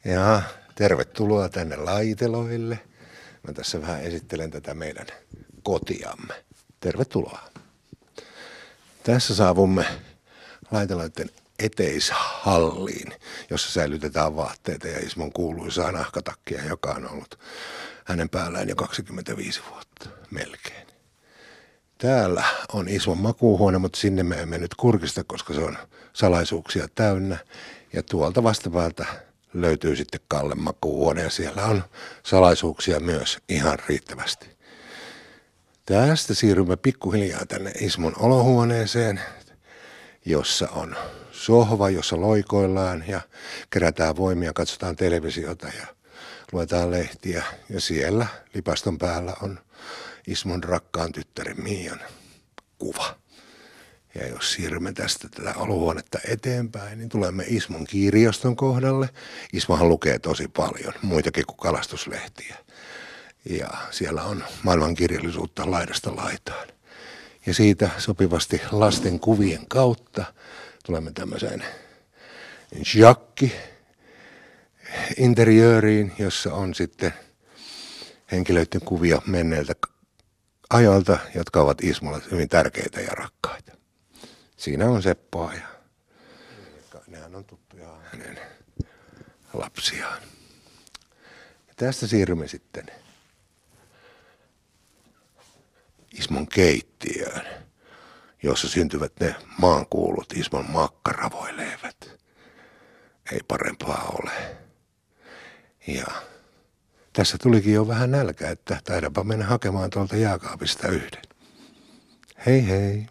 Ja tervetuloa tänne Laiteloille. Mä tässä vähän esittelen tätä meidän kotiamme. Tervetuloa. Tässä saavumme Laiteloiden eteishalliin, jossa säilytetään vaatteita ja Ismon kuuluisaa nahkatakkia, joka on ollut hänen päällään jo 25 vuotta melkein. Täällä on Ismon makuuhuone, mutta sinne me emme nyt kurkista, koska se on salaisuuksia täynnä. Ja tuolta vastapäältä löytyy sitten Kallen makuuhuone ja siellä on salaisuuksia myös ihan riittävästi. Tästä siirrymme pikkuhiljaa tänne Ismon olohuoneeseen, jossa on sohva, jossa loikoillaan ja kerätään voimia, katsotaan televisiota ja luetaan lehtiä. Ja siellä lipaston päällä on Ismon rakkaan tyttären Miian kuva. Ja jos siirrymme tästä tätä olohuonetta eteenpäin, niin tulemme Ismon kirjaston kohdalle. Ismohan lukee tosi paljon, muitakin kuin kalastuslehtiä. Ja siellä on maailman kirjallisuutta laidasta laitaan. Ja siitä sopivasti lasten kuvien kautta tulemme tämmöiseen Jacques-interiööriin, jossa on sitten henkilöiden kuvia menneiltä ajoilta, jotka ovat Ismolle hyvin tärkeitä ja rakkaita. Siinä on Seppoa ja nehän on tuttuja hänen lapsiaan. Ja tästä siirrymme sitten Ismon keittiöön, jossa syntyvät ne maankuulut Ismon makkaravoileivät. Ei parempaa ole. Ja tässä tulikin jo vähän nälkä, että taidaanpa mennä hakemaan tuolta jääkaapista yhden. Hei hei!